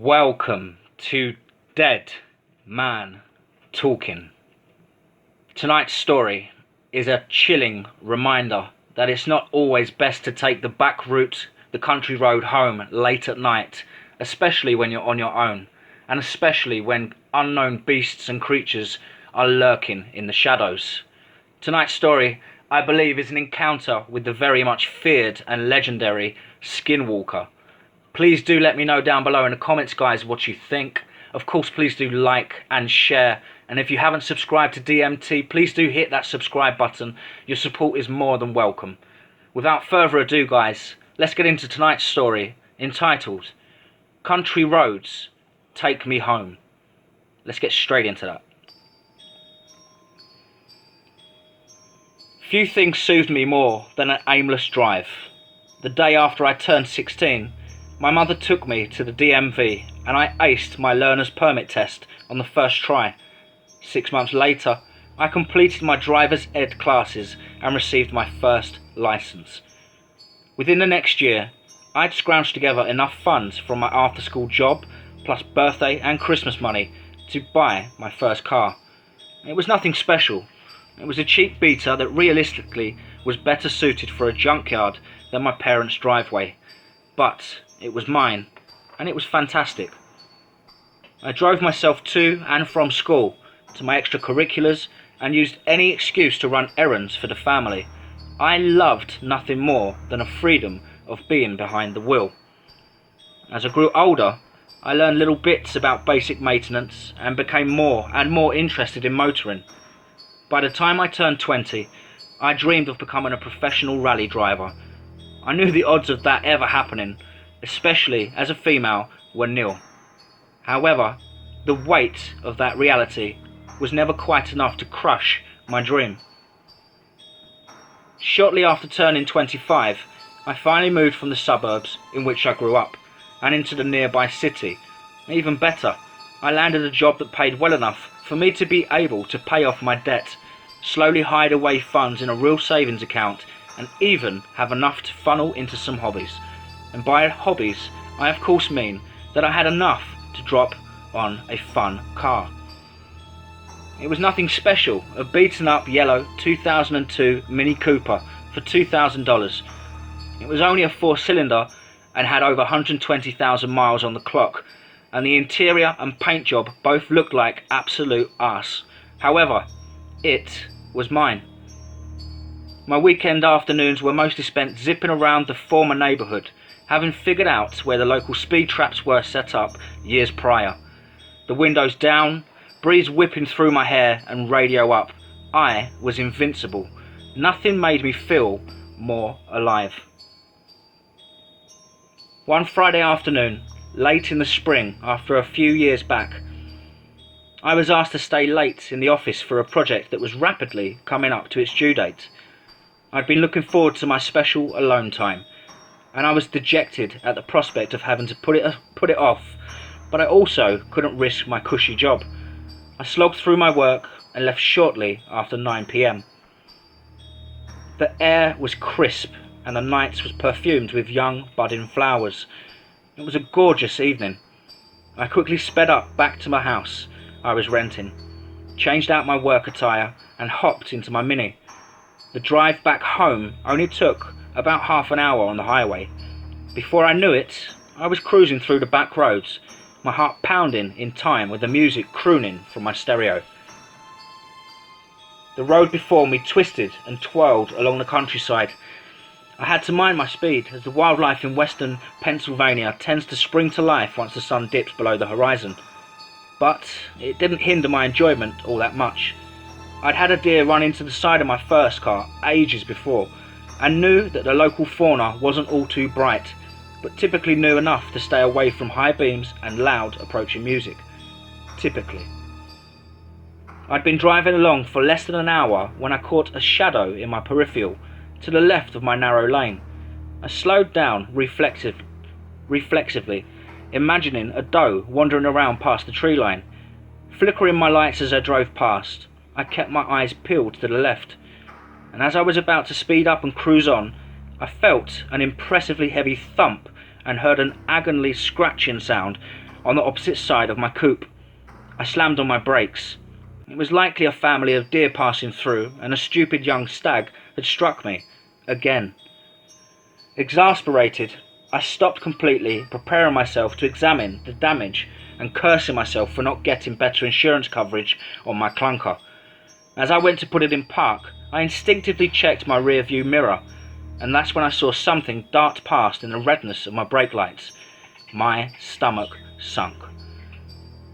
Welcome to Dead Man Talking. Tonight's story is a chilling reminder that it's not always best to take the back route, the country road home late at night, especially when you're on your own, and especially when unknown beasts and creatures are lurking in the shadows. Tonight's story, I believe, is an encounter with the very much feared and legendary Skinwalker. Please do let me know down below in the comments, guys, what you think. Of course, please do like and share. And if you haven't subscribed to DMT, please do hit that subscribe button. Your support is more than welcome. Without further ado, guys, let's get into tonight's story, entitled Country Roads, Take Me Home. Let's get straight into that. Few things soothed me more than an aimless drive. The day after I turned 16, my mother took me to the DMV and I aced my learner's permit test on the first try. 6 months later, I completed my driver's ed classes and received my first license. Within the next year, I'd scrounged together enough funds from my after-school job, plus birthday and Christmas money, to buy my first car. It was nothing special. It was a cheap beater that realistically was better suited for a junkyard than my parents' driveway. But it was mine, and it was fantastic. I drove myself to and from school, to my extracurriculars, and used any excuse to run errands for the family. I loved nothing more than the freedom of being behind the wheel. As I grew older, I learned little bits about basic maintenance and became more and more interested in motoring. By the time I turned 20, I dreamed of becoming a professional rally driver. I knew the odds of that ever happening, especially as a female, were nil. However, the weight of that reality was never quite enough to crush my dream. Shortly after turning 25, I finally moved from the suburbs in which I grew up and into the nearby city. Even better, I landed a job that paid well enough for me to be able to pay off my debt, slowly hide away funds in a real savings account, and even have enough to funnel into some hobbies. And by hobbies, I of course mean that I had enough to drop on a fun car. It was nothing special, a beaten up yellow 2002 Mini Cooper for $2,000. It was only a 4-cylinder and had over 120,000 miles on the clock, and the interior and paint job both looked like absolute arse. However, it was mine. My weekend afternoons were mostly spent zipping around the former neighbourhood, having figured out where the local speed traps were set up years prior. The windows down, breeze whipping through my hair and radio up, I was invincible. Nothing made me feel more alive. One Friday afternoon, late in the spring after a few years back, I was asked to stay late in the office for a project that was rapidly coming up to its due date. I'd been looking forward to my special alone time, and I was dejected at the prospect of having to put it off, but I also couldn't risk my cushy job. I slogged through my work and left shortly after 9 p.m. The air was crisp and the night was perfumed with young budding flowers. It was a gorgeous evening. I quickly sped up back to my house I was renting, changed out my work attire and hopped into my Mini. The drive back home only took about half an hour on the highway. Before I knew it, I was cruising through the back roads, my heart pounding in time with the music crooning from my stereo. The road before me twisted and twirled along the countryside. I had to mind my speed, as the wildlife in western Pennsylvania tends to spring to life once the sun dips below the horizon. But it didn't hinder my enjoyment all that much. I'd had a deer run into the side of my first car ages before, and knew that the local fauna wasn't all too bright, but typically knew enough to stay away from high beams and loud approaching music. Typically. I'd been driving along for less than an hour when I caught a shadow in my peripheral to the left of my narrow lane. I slowed down reflexively, imagining a doe wandering around past the tree line. Flickering my lights as I drove past, I kept my eyes peeled to the left, and as I was about to speed up and cruise on, I felt an impressively heavy thump and heard an agonally scratching sound on the opposite side of my coupe. I slammed on my brakes. It was likely a family of deer passing through, and a stupid young stag had struck me again. Exasperated, I stopped completely, preparing myself to examine the damage and cursing myself for not getting better insurance coverage on my clunker. As I went to put it in park, I instinctively checked my rear view mirror, and that's when I saw something dart past in the redness of my brake lights. My stomach sunk.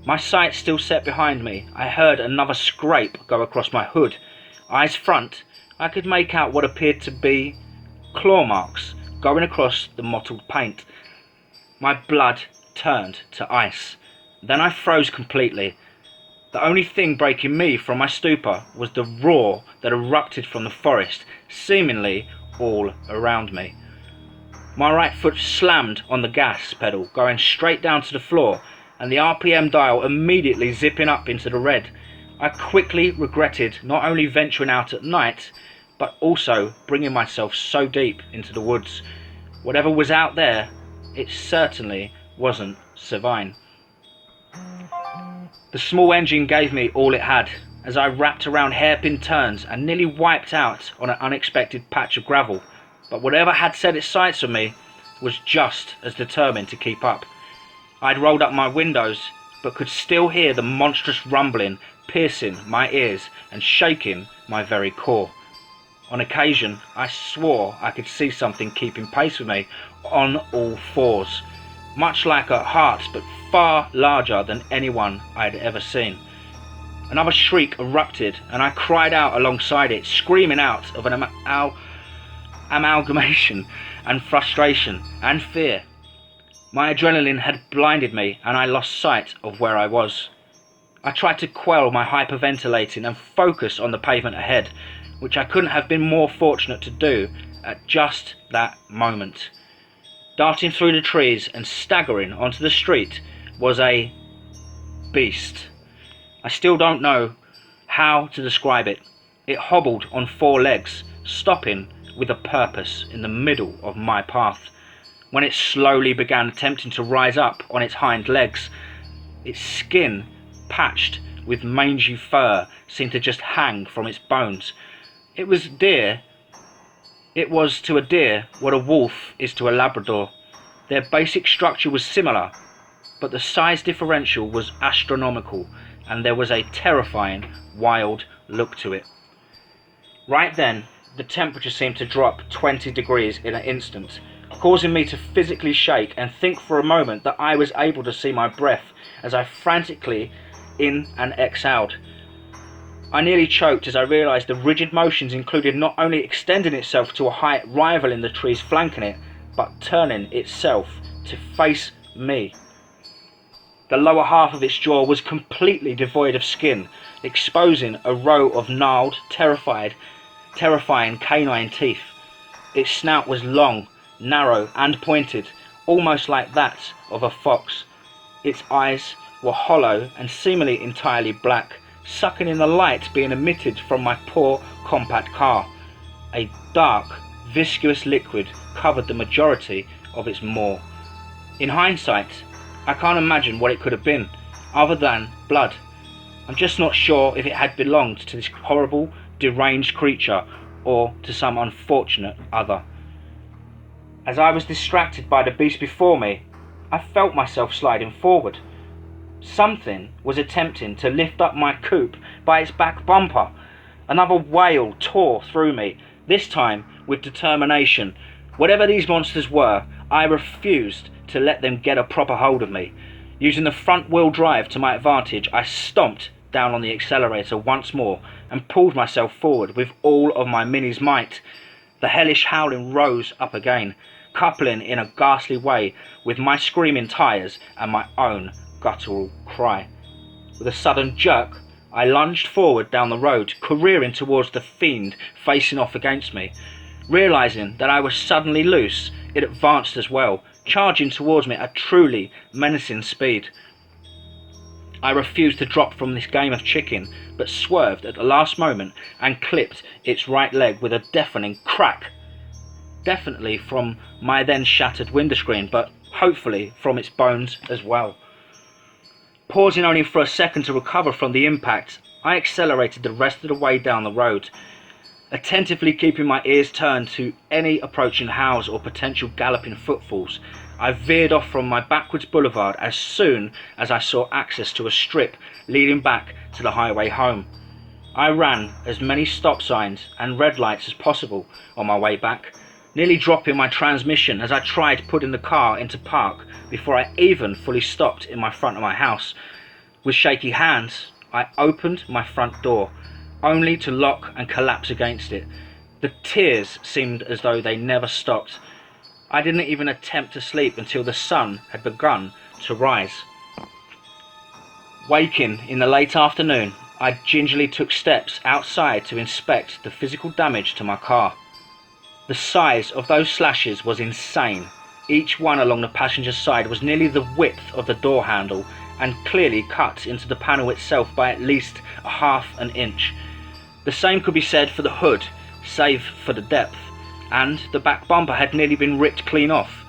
My sights still set behind me, I heard another scrape go across my hood. Eyes front, I could make out what appeared to be claw marks going across the mottled paint. My blood turned to ice. Then I froze completely. The only thing breaking me from my stupor was the roar that erupted from the forest, seemingly all around me. My right foot slammed on the gas pedal, going straight down to the floor, and the RPM dial immediately zipping up into the red. I quickly regretted not only venturing out at night, but also bringing myself so deep into the woods. Whatever was out there, it certainly wasn't Savine. The small engine gave me all it had, as I wrapped around hairpin turns and nearly wiped out on an unexpected patch of gravel, but whatever had set its sights on me was just as determined to keep up. I'd rolled up my windows, but could still hear the monstrous rumbling piercing my ears and shaking my very core. On occasion, I swore I could see something keeping pace with me on all fours, much like a heart but far larger than anyone I'd ever seen. Another shriek erupted, and I cried out alongside it, screaming out of an amalgamation and frustration and fear. My adrenaline had blinded me, and I lost sight of where I was. I tried to quell my hyperventilating and focus on the pavement ahead, which I couldn't have been more fortunate to do at just that moment. Darting through the trees and staggering onto the street was a beast. I still don't know how to describe it. It hobbled on 4 legs, stopping with a purpose in the middle of my path. When it slowly began attempting to rise up on its hind legs, its skin, patched with mangy fur, seemed to just hang from its bones. It was to a deer what a wolf is to a Labrador. Their basic structure was similar, but the size differential was astronomical, and there was a terrifying, wild look to it. Right then, the temperature seemed to drop 20 degrees in an instant, causing me to physically shake and think for a moment that I was able to see my breath as I frantically in and exhaled. I nearly choked as I realised the rigid motions included not only extending itself to a height rivaling the trees flanking it, but turning itself to face me. The lower half of its jaw was completely devoid of skin, exposing a row of gnarled, terrifying canine teeth. Its snout was long, narrow and pointed, almost like that of a fox. Its eyes were hollow and seemingly entirely black, sucking in the light being emitted from my poor compact car. A dark, viscous liquid covered the majority of its maw. In hindsight, I can't imagine what it could have been, other than blood. I'm just not sure if it had belonged to this horrible, deranged creature or to some unfortunate other. As I was distracted by the beast before me, I felt myself sliding forward. Something was attempting to lift up my coupe by its back bumper. Another wail tore through me, this time with determination. Whatever these monsters were, I refused to let them get a proper hold of me. Using the front wheel drive to my advantage, I stomped down on the accelerator once more and pulled myself forward with all of my Mini's might. The hellish howling rose up again, coupling in a ghastly way with my screaming tyres and my own guttural cry. With a sudden jerk, I lunged forward down the road, careering towards the fiend facing off against me. Realising that I was suddenly loose, it advanced as well, charging towards me at truly menacing speed. I refused to drop from this game of chicken, but swerved at the last moment and clipped its right leg with a deafening crack. Definitely from my then shattered windscreen, but hopefully from its bones as well. Pausing only for a second to recover from the impact, I accelerated the rest of the way down the road, attentively keeping my ears turned to any approaching howls or potential galloping footfalls. I veered off from my backwards boulevard as soon as I saw access to a strip leading back to the highway home. I ran as many stop signs and red lights as possible on my way back, nearly dropping my transmission as I tried putting the car into park before I even fully stopped in my front of my house. With shaky hands, I opened my front door, only to lock and collapse against it. The tears seemed as though they never stopped. I didn't even attempt to sleep until the sun had begun to rise. Waking in the late afternoon, I gingerly took steps outside to inspect the physical damage to my car. The size of those slashes was insane. Each one along the passenger side was nearly the width of the door handle and clearly cut into the panel itself by at least a half an inch. The same could be said for the hood, save for the depth, and the back bumper had nearly been ripped clean off.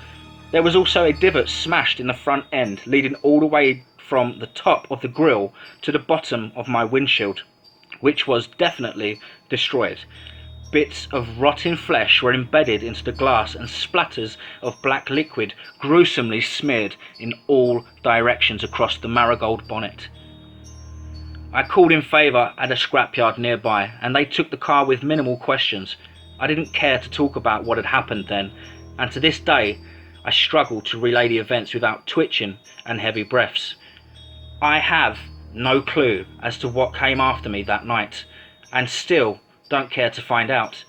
There was also a divot smashed in the front end, leading all the way from the top of the grille to the bottom of my windshield, which was definitely destroyed. Bits of rotting flesh were embedded into the glass and splatters of black liquid gruesomely smeared in all directions across the marigold bonnet. I called in favour at a scrapyard nearby, and they took the car with minimal questions. I didn't care to talk about what had happened then, and to this day I struggle to relay the events without twitching and heavy breaths. I have no clue as to what came after me that night, and still don't care to find out.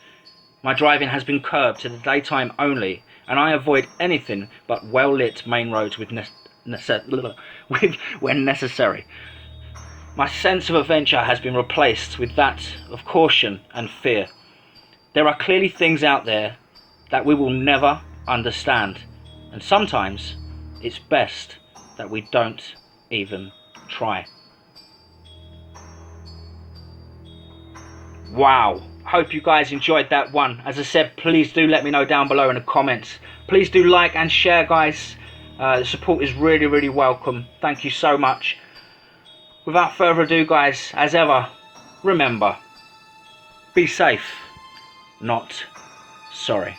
My driving has been curbed to the daytime only, and I avoid anything but well-lit main roads when necessary. My sense of adventure has been replaced with that of caution and fear. There are clearly things out there that we will never understand, and sometimes it's best that we don't even try. Wow, hope you guys enjoyed that one. As I said, please do let me know down below in the comments. Please do like and share, guys. The support is really welcome. Thank you so much. Without further ado, guys, as ever, remember, be safe, not sorry.